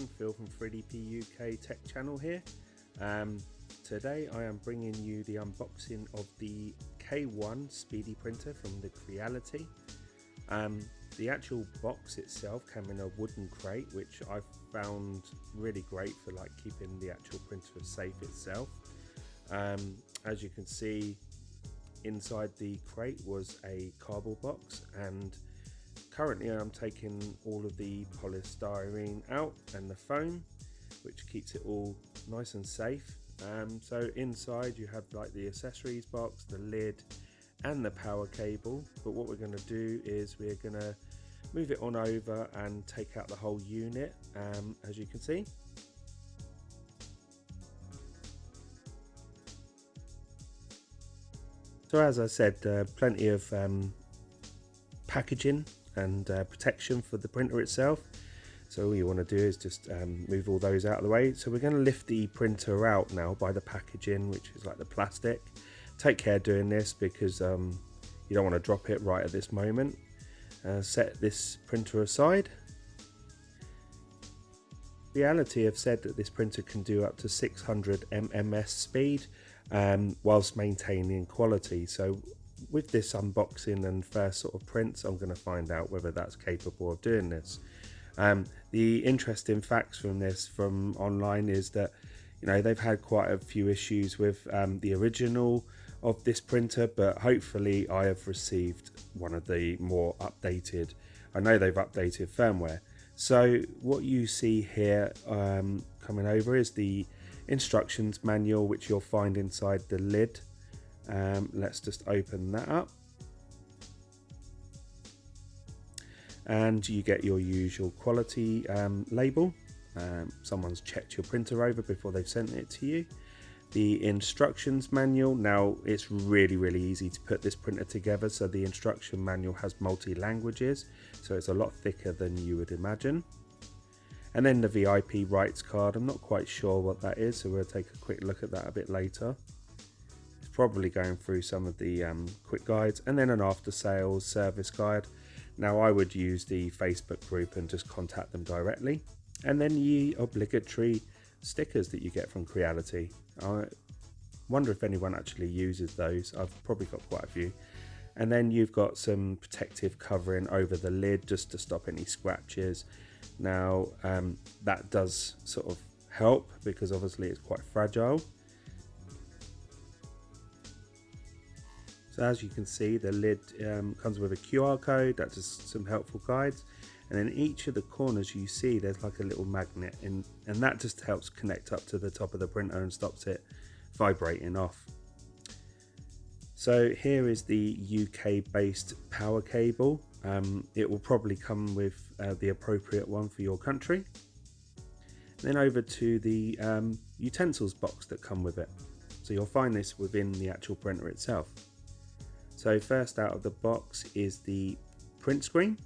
everyone, Phil from 3DP UK Tech channel here. Today I am bringing you the unboxing of the K1 Speedy Printer from the Creality. The actual box itself came in a wooden crate, which I found really great for like keeping the actual printer safe itself. As you can see, inside the crate was a cardboard box, and currently I'm taking all of the polystyrene out and the foam, which keeps it all nice and safe. So inside you have like the accessories box, the lid and the power cable, but what we're going to do is we're going to move it on over and take out the whole unit, as you can see. So as I said, plenty of packaging and protection for the printer itself. So all you want to do is just move all those out of the way. So we're going to lift the printer out now by the packaging, which is like the plastic. Take care doing this because you don't want to drop it right at this moment. Set this printer aside. Creality have said that this printer can do up to 600 mms speed whilst maintaining quality. So with this unboxing and first sort of prints, I'm going to find out whether that's capable of doing this. The interesting facts from this from online is that, you know, they've had quite a few issues with the original of this printer, but hopefully I have received one of the more updated. I know they've updated firmware. So what you see here coming over is the instructions manual, which you'll find inside the lid. Let's just open that up, and you get your usual quality label. Someone's checked your printer over before they've sent it to you. The instructions manual, now it's really easy to put this printer together. So the instruction manual has multi-languages, so it's a lot thicker than you would imagine. And then the VIP rights card, I'm not quite sure what that is, so we'll take a quick look at that a bit later. It's probably going through some of the quick guides, and then an after sales service guide. Now I would use the Facebook group and just contact them directly. And then the obligatory stickers that you get from Creality. I wonder if anyone actually uses those. I've probably got quite a few. And then you've got some protective covering over the lid just to stop any scratches. Now that does sort of help because obviously it's quite fragile. So as you can see, the lid comes with a QR code, that's just some helpful guides. And then each of the corners you see, there's like a little magnet, and that just helps connect up to the top of the printer and stops it vibrating off. So here is the UK based power cable. It will probably come with the appropriate one for your country. And then over to the utensils box that come with it. So you'll find this within the actual printer itself. So first out of the box is the print screen,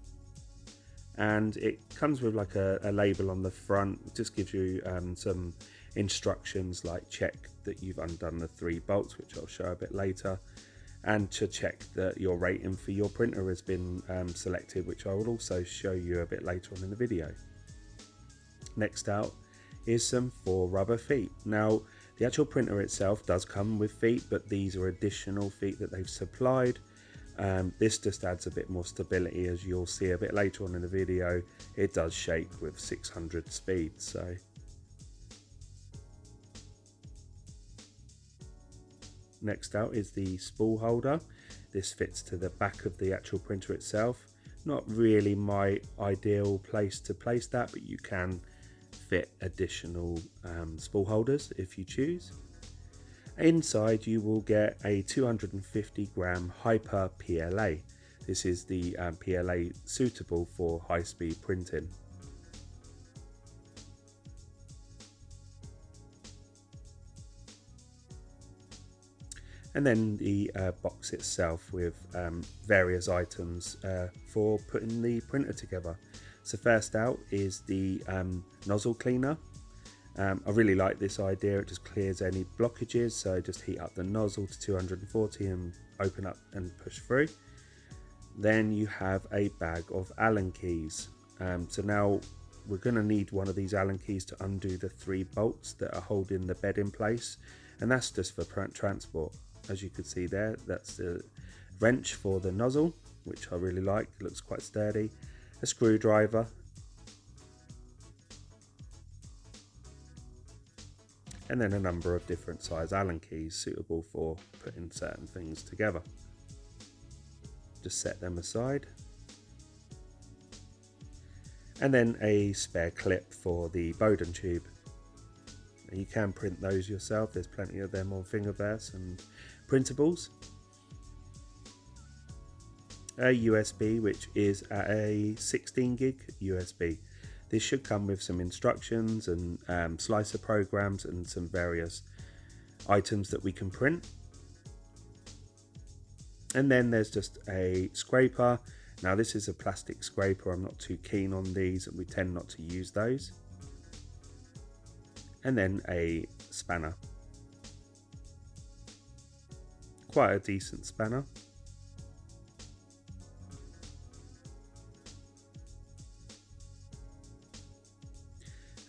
and it comes with like a label on the front. It just gives you some instructions like check that you've undone the 3 bolts, which I'll show a bit later, and to check that your rating for your printer has been selected, which I will also show you a bit later on in the video. Next out is some 4 rubber feet. Now the actual printer itself does come with feet, but these are additional feet that they've supplied. This just adds a bit more stability, as you'll see a bit later on in the video. It does shake with 600 speed. So next out is the spool holder. This fits to the back of the actual printer itself. Not really my ideal place to place that, but you can fit additional spool holders if you choose. Inside you will get a 250 gram Hyper PLA. This is the PLA suitable for high-speed printing. And then the box itself with various items for putting the printer together. So first out is the nozzle cleaner. I really like this idea. It just clears any blockages, so just heat up the nozzle to 240 and open up and push through. Then you have a bag of Allen keys. So now we're going to need one of these Allen keys to undo the 3 bolts that are holding the bed in place, and that's just for transport. As you can see there, that's the wrench for the nozzle, which I really like, it looks quite sturdy, a screwdriver, and then a number of different size Allen keys suitable for putting certain things together. Just set them aside. And then a spare clip for the Bowden tube. You can print those yourself, there's plenty of them on Thingiverse and printables. A USB, which is a 16 gig USB. This should come with some instructions and slicer programs and some various items that we can print. And then there's just a scraper. Now this is a plastic scraper, I'm not too keen on these and we tend not to use those. And then a spanner. Quite a decent spanner.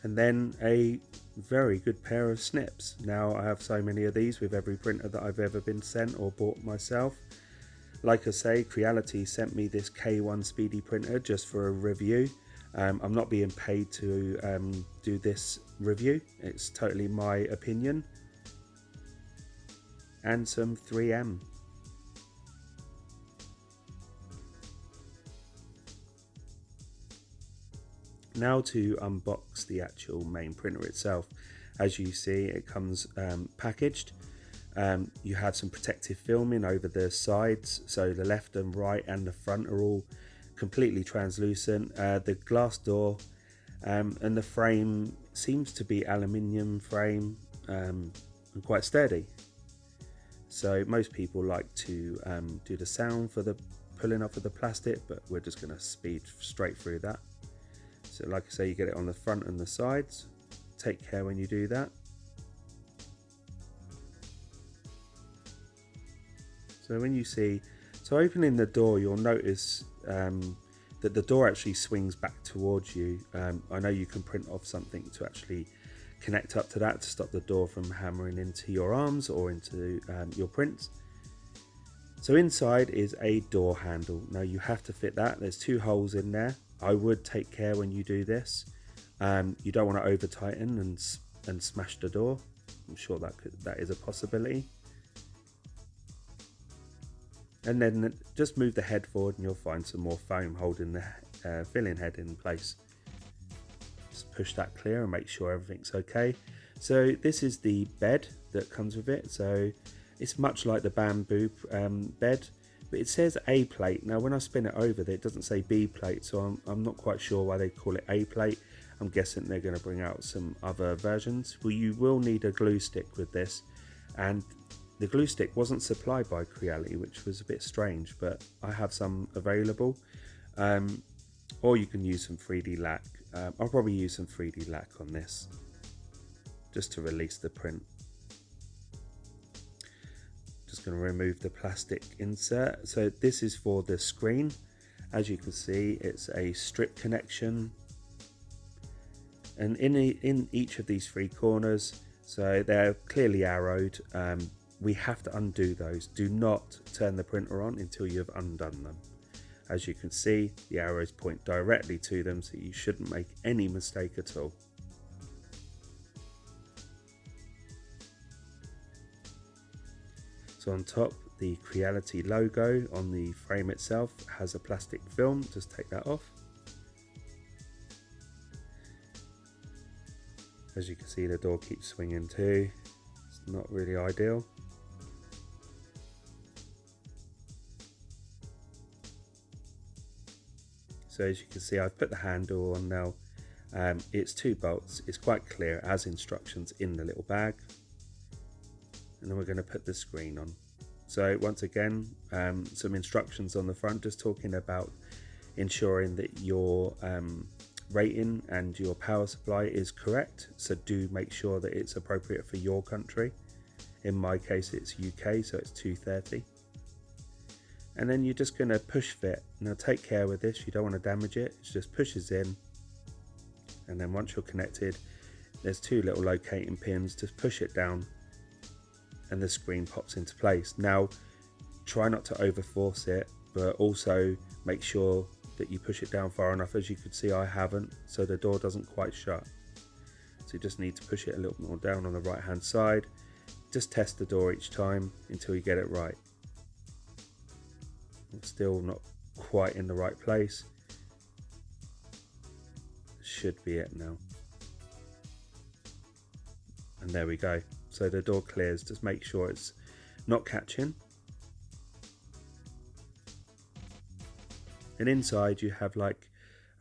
And then a very good pair of snips. Now I have so many of these with every printer that I've ever been sent or bought myself. Like I say, Creality sent me this K1 Speedy Printer just for a review. I'm not being paid to do this review, it's totally my opinion. And some 3M. Now to unbox the actual main printer itself. As you see, it comes packaged. You have some protective filming over the sides, so the left and right and the front are all completely translucent. The glass door and the frame seems to be aluminium frame and quite sturdy. So most people like to do the sound for the pulling off of the plastic, but we're just going to speed straight through that. So like I say, you get it on the front and the sides. Take care when you do that. So when you see, so opening the door, you'll notice that the door actually swings back towards you. I know you can print off something to actually connect up to that to stop the door from hammering into your arms or into your prints. So inside is a door handle. Now you have to fit that. There's 2 holes in there. I would take care when you do this. You don't want to over tighten and smash the door. I'm sure that is a possibility. And then just move the head forward and you'll find some more foam holding the filling head in place. Just push that clear and make sure everything's okay. So this is the bed that comes with it. So it's much like the bamboo bed, but it says A plate. Now when I spin it over there, it doesn't say B plate, so I'm not quite sure why they call it A plate. I'm guessing they're going to bring out some other versions. Well, you will need a glue stick with this, and the glue stick wasn't supplied by Creality, which was a bit strange, but I have some available. Or you can use some 3D lac. I'll probably use some 3D lac on this, just to release the print. Just going to remove the plastic insert. So this is for the screen. As you can see, it's a strip connection. And in each of these 3 corners, so they're clearly arrowed, we have to undo those. Do not turn the printer on until you've undone them. As you can see, the arrows point directly to them, so you shouldn't make any mistake at all. So on top, the Creality logo on the frame itself has a plastic film. Just take that off. As you can see, the door keeps swinging too. It's not really ideal. So as you can see, I've put the handle on now. It's 2 bolts. It's quite clear as instructions in the little bag. And then we're going to put the screen on. So once again, some instructions on the front, just talking about ensuring that your rating and your power supply is correct. So do make sure that it's appropriate for your country. In my case, it's UK, so it's 230. And then you're just going to push fit. Now take care with this, you don't want to damage it. It just pushes in and then once you're connected, there's two little locating pins. Just push it down and the screen pops into place. Now try not to over force it, but also make sure that you push it down far enough. As you can see, I haven't, so the door doesn't quite shut. So you just need to push it a little more down on the right hand side. Just test the door each time until you get it right. It's still not quite in the right place. Should be it now. And there we go. So the door clears. Just make sure it's not catching. And inside you have like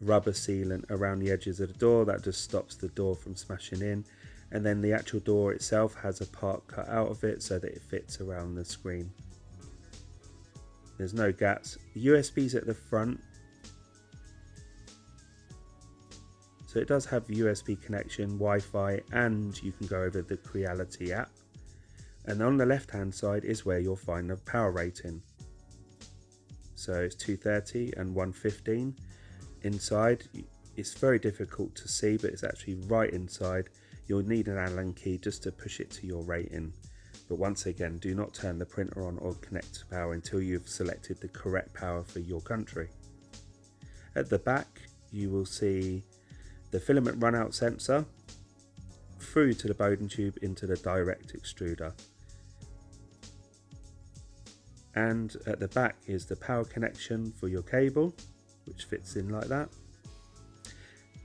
rubber sealant around the edges of the door that just stops the door from smashing in. And then the actual door itself has a part cut out of it so that it fits around the screen. There's no gaps. The USB's at the front. So it does have USB connection, Wi-Fi, and you can go over the Creality app. And on the left hand side is where you'll find the power rating. So it's 230 and 115. Inside, it's very difficult to see, but it's actually right inside. You'll need an Allen key just to push it to your rating. But once again, do not turn the printer on or connect to power until you've selected the correct power for your country. At the back, you will see the filament runout sensor through to the Bowden tube into the direct extruder. And at the back is the power connection for your cable, which fits in like that,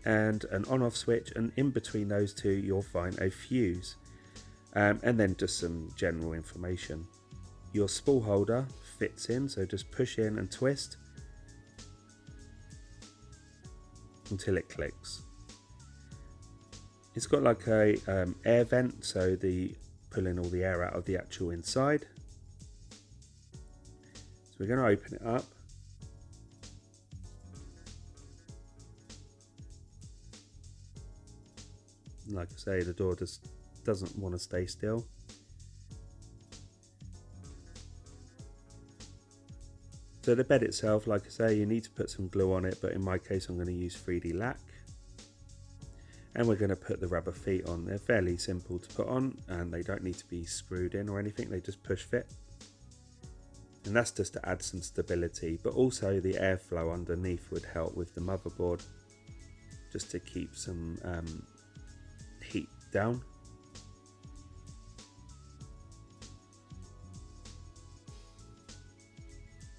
and an on-off switch, and in between those two you'll find a fuse, and then just some general information. Your spool holder fits in, so just push in and twist until it clicks. It's got like a air vent, so the pulling all the air out of the actual inside. So we're going to open it up. Like I say, the door just doesn't want to stay still. So the bed itself, like I say, you need to put some glue on it, but in my case I'm going to use 3D lac. And we're going to put the rubber feet on. They're fairly simple to put on and they don't need to be screwed in or anything, they just push fit. And that's just to add some stability, but also the airflow underneath would help with the motherboard, just to keep some heat down.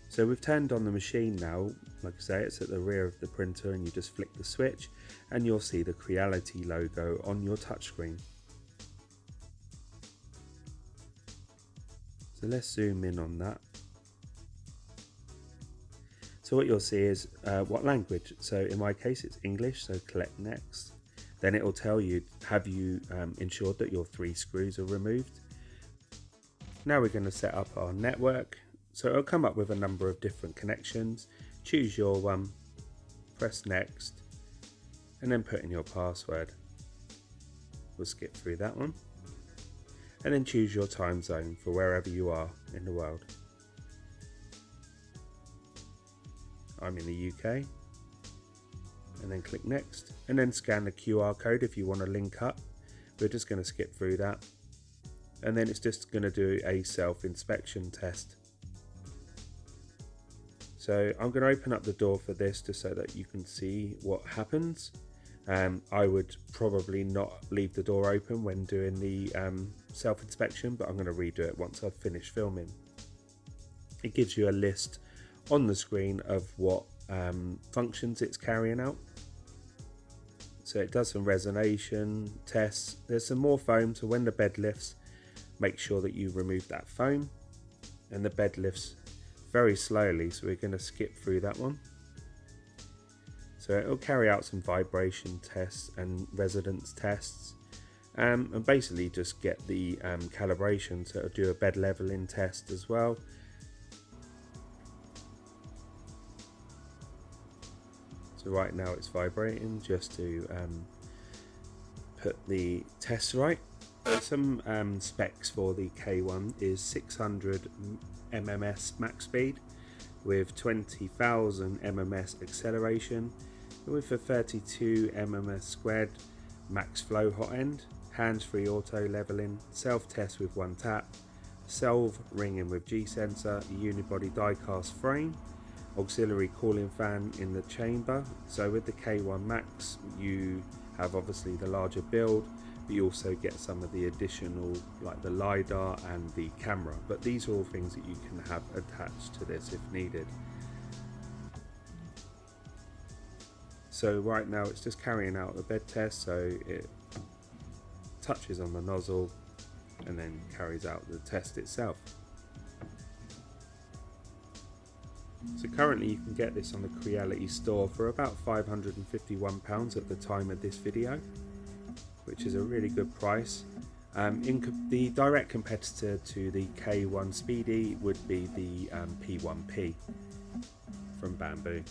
So we've turned on the machine now. Like I say, it's at the rear of the printer and you just flick the switch and you'll see the Creality logo on your touchscreen. So let's zoom in on that. So what you'll see is what language. So in my case it's English, so select next. Then it will tell you, have you ensured that your 3 screws are removed? Now we're going to set up our network. So it'll come up with a number of different connections. Choose your one, press next, and then put in your password. We'll skip through that one. And then choose your time zone for wherever you are in the world. I'm in the UK. And then click next, and then scan the QR code if you want to link up. We're just going to skip through that. And then it's just going to do a self-inspection test. So I'm going to open up the door for this just so that you can see what happens. I would probably not leave the door open when doing the self-inspection, but I'm going to redo it once I've finished filming. It gives you a list on the screen of what functions it's carrying out. So it does some resonation tests. There's some more foam, so when the bed lifts, make sure that you remove that foam. And the bed lifts very slowly, so we're going to skip through that one. So it'll carry out some vibration tests and resonance tests, and basically just get the calibration. So it'll do a bed leveling test as well. So right now it's vibrating just to put the test right. Some specs for the K1 is 600 MMS max speed with 20,000 MMS acceleration With a 32 mms squared max flow hot end, hands-free auto leveling, self-test with one tap, self ringing with G-sensor, unibody die-cast frame, auxiliary cooling fan in the chamber. So with the K1 Max you have obviously the larger build, but you also get some of the additional like the LiDAR and the camera, but these are all things that you can have attached to this if needed. So right now it's just carrying out a bed test, so it touches on the nozzle and then carries out the test itself. So currently you can get this on the Creality store for about £551 at the time of this video, which is a really good price. The direct competitor to the K1 Speedy would be the P1P from Bamboo.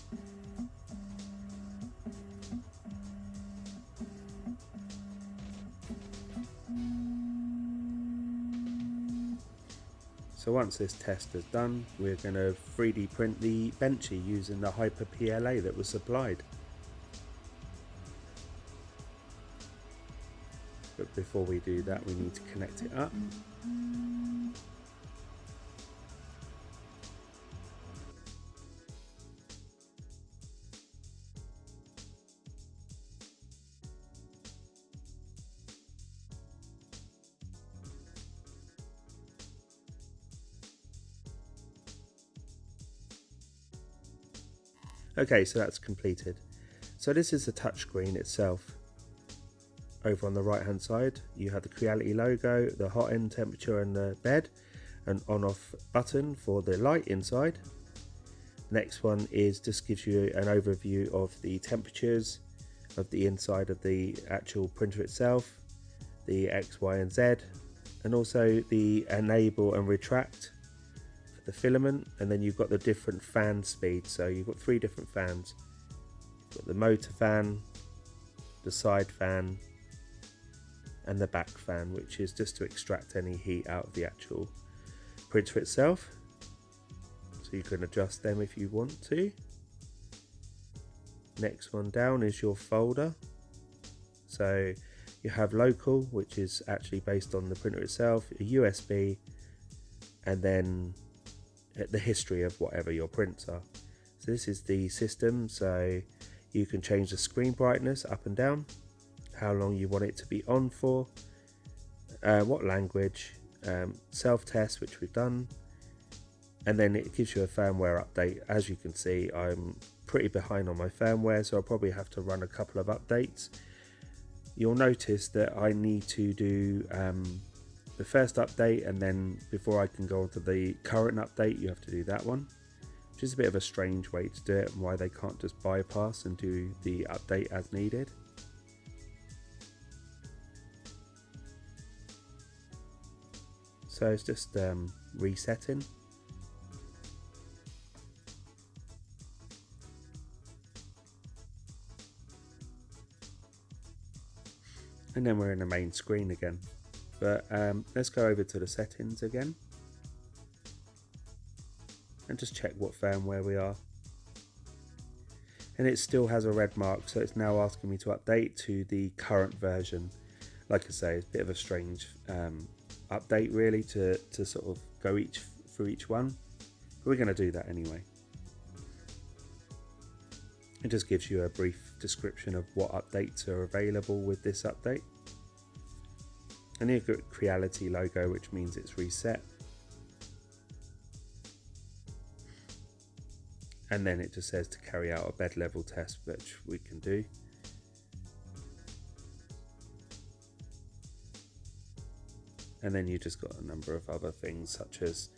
So once this test is done, we're going to 3D print the Benchy using the Hyper PLA that was supplied. But before we do that, we need to connect it up. Okay, so that's completed. So this is the touchscreen itself. Over on the right hand side you have the Creality logo, the hot end temperature and the bed, an on off button for the light inside. Next one is just gives you an overview of the temperatures of the inside of the actual printer itself, the X, Y and Z, and also the enable and retract for the filament. And then you've got the different fan speeds, so you've got 3 different fans. You've got the motor fan, the side fan and the back fan, which is just to extract any heat out of the actual printer itself. So you can adjust them if you want to. Next one down is your folder. So you have local, which is actually based on the printer itself, a USB, and then the history of whatever your prints are. So this is the system, so you can change the screen brightness up and down, how long you want it to be on for, what language, self-test, which we've done, and then it gives you a firmware update. As you can see, I'm pretty behind on my firmware, so I'll probably have to run a couple of updates. You'll notice that I need to do the first update, and then before I can go on to the current update you have to do that one, which is a bit of a strange way to do it and why they can't just bypass and do the update as needed. So it's just resetting. And then we're in the main screen again. But let's go over to the settings again and just check what firmware we are. And it still has a red mark, so it's now asking me to update to the current version. Like I say, it's a bit of a strange update really to sort of go through each one, but we're going to do that anyway. It just gives you a brief description of what updates are available with this update. And you've got Creality logo, which means it's reset. And then it just says to carry out a bed level test, which we can do. And then you just got a number of other things, such as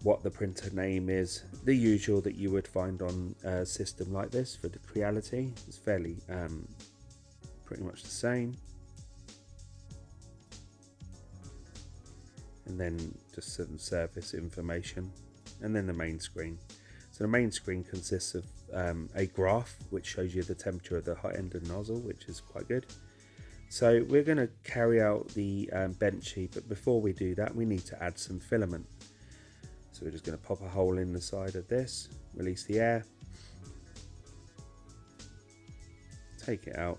what the printer name is, the usual that you would find on a system like this for the Creality. It's fairly pretty much the same. And then just some service information, and then the main screen. So the main screen consists of a graph which shows you the temperature of the hot end and nozzle, which is quite good. So we're going to carry out the Benchy, but before we do that we need to add some filament. So we're just going to pop a hole in the side of this, release the air, take it out,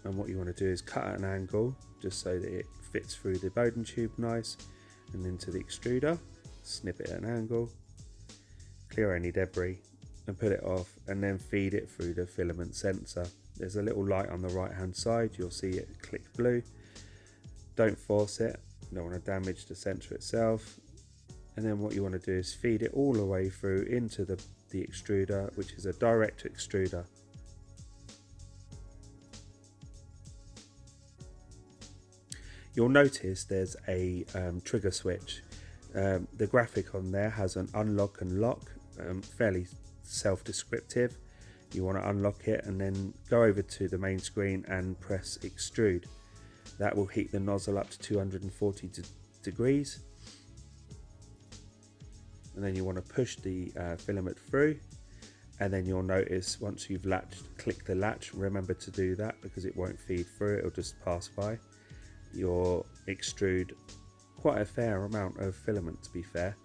and what you want to do is cut at an angle just so that it fits through the Bowden tube nice and into the extruder. Snip it at an angle, clear any debris and put it off, and then feed it through the filament sensor. There's a little light on the right hand side, you'll see it click blue. Don't force it, you don't want to damage the sensor itself. And then what you want to do is feed it all the way through into the extruder, which is a direct extruder. You'll notice there's a trigger switch. The graphic on there has an unlock and lock, fairly self-descriptive. You want to unlock it and then go over to the main screen and press extrude. That will heat the nozzle up to 240 degrees. And then you want to push the filament through, and then you'll notice once you've click the latch, remember to do that because it won't feed through, it'll just pass by. You'll extrude quite a fair amount of filament, to be fair,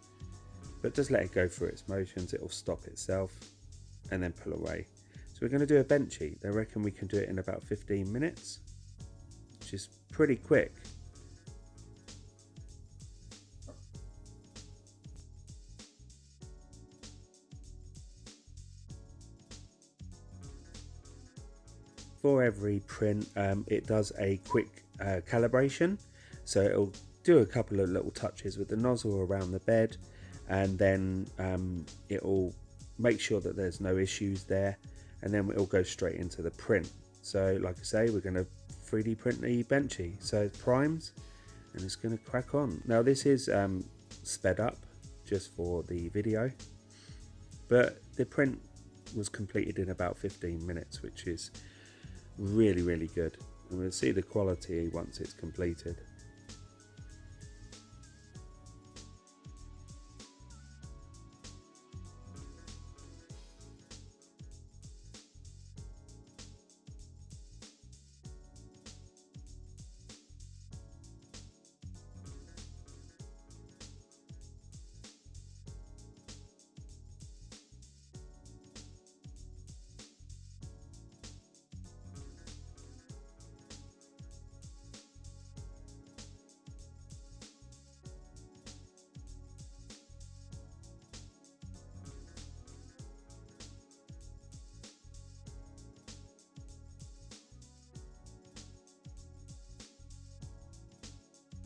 but just let it go through its motions, it will stop itself and then pull away. So we're going to do a Benchy. They reckon we can do it in about 15 minutes, which is pretty quick. For every print, it does a quick calibration, so it'll do a couple of little touches with the nozzle around the bed, and then it'll make sure that there's no issues there, and then it'll go straight into the print. So like I say, we're going to 3D print the Benchy, so it primes and it's going to crack on. Now this is sped up just for the video, but the print was completed in about 15 minutes, which is really good, and we'll see the quality once it's completed.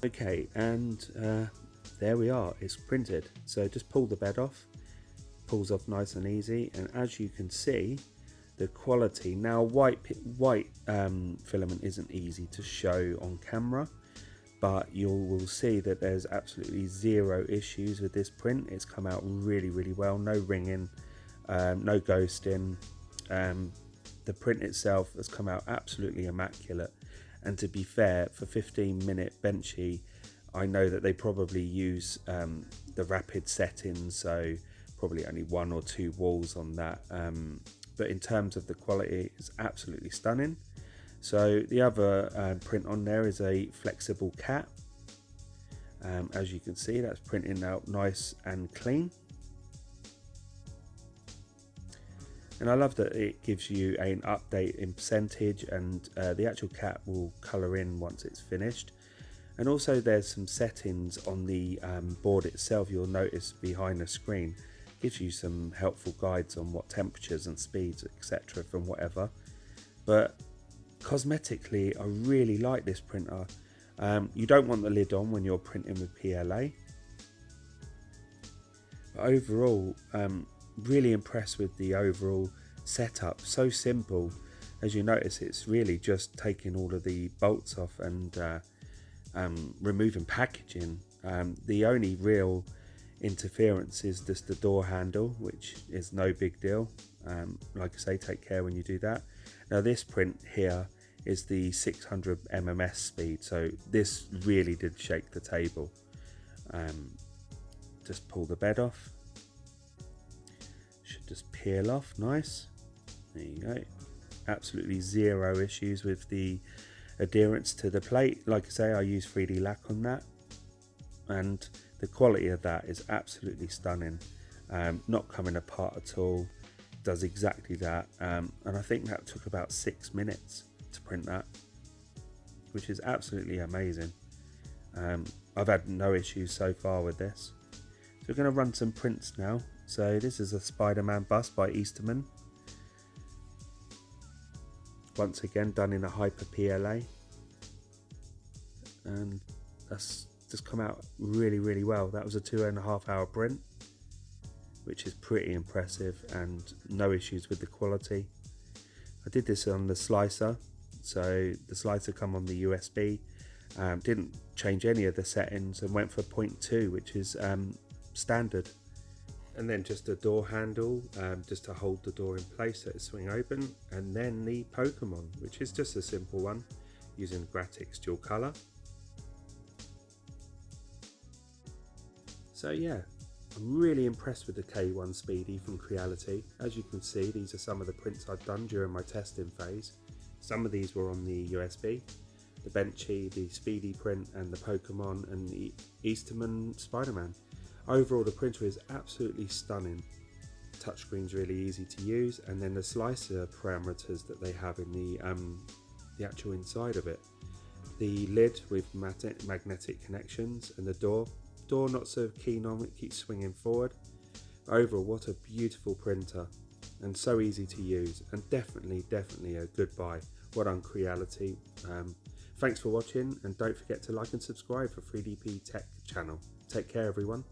Okay, and there we are, it's printed. So just pull the bed off, pulls off nice and easy, and as you can see, the quality, now white filament isn't easy to show on camera, but you will see that there's absolutely zero issues with this print. It's come out really well, no ringing, no ghosting. The print itself has come out absolutely immaculate. And to be fair, for 15-minute Benchy, I know that they probably use the rapid settings, so probably only 1 or 2 walls on that. But in terms of the quality, it's absolutely stunning. So the other print on there is a flexible cat. As you can see, that's printing out nice and clean. And I love that it gives you an update in percentage, and the actual cat will colour in once it's finished. And also there's some settings on the board itself. You'll notice behind the screen gives you some helpful guides on what temperatures and speeds, etc. from whatever. But cosmetically, I really like this printer. You don't want the lid on when you're printing with PLA. But overall, really impressed with the overall setup. So simple. As you notice, it's really just taking all of the bolts off and removing packaging. The only real interference is just the door handle, which is no big deal. Like I say, take care when you do that. Now this print here is the 600 MMS speed, so this really did shake the table. Just pull the bed off. Should just peel off nice. There you go. Absolutely zero issues with the adherence to the plate. Like I say, I use 3D lac on that, and the quality of that is absolutely stunning. Not coming apart at all. does exactly that, and I think that took about 6 minutes to print that, which is absolutely amazing. I've had no issues so far with this. So we're going to run some prints now. So this is a Spider-Man bust by Easterman. Once again done in a Hyper PLA. And that's just come out really well. That was a 2.5 hour print, which is pretty impressive, and no issues with the quality. I did this on the slicer. So the slicer come on the USB. Didn't change any of the settings and went for 0.2, which is standard. And then just a door handle, just to hold the door in place so it swing open, and then the Pokemon, which is just a simple one using Graphics dual color. So yeah, I'm really impressed with the K1 Speedy from Creality. As you can see, these are some of the prints I've done during my testing phase. Some of these were on the USB. The Benchy, the Speedy print, and the Pokemon, and the Easterman Spider-Man. Overall, the printer is absolutely stunning. Touchscreen's really easy to use, and then the slicer parameters that they have in the actual inside of it. The lid with magnetic connections, and the door not so keen on, it keeps swinging forward. Overall, what a beautiful printer, and so easy to use, and definitely a good buy. Well done, Creality. Thanks for watching, and don't forget to like and subscribe for 3DP Tech channel. Take care, everyone.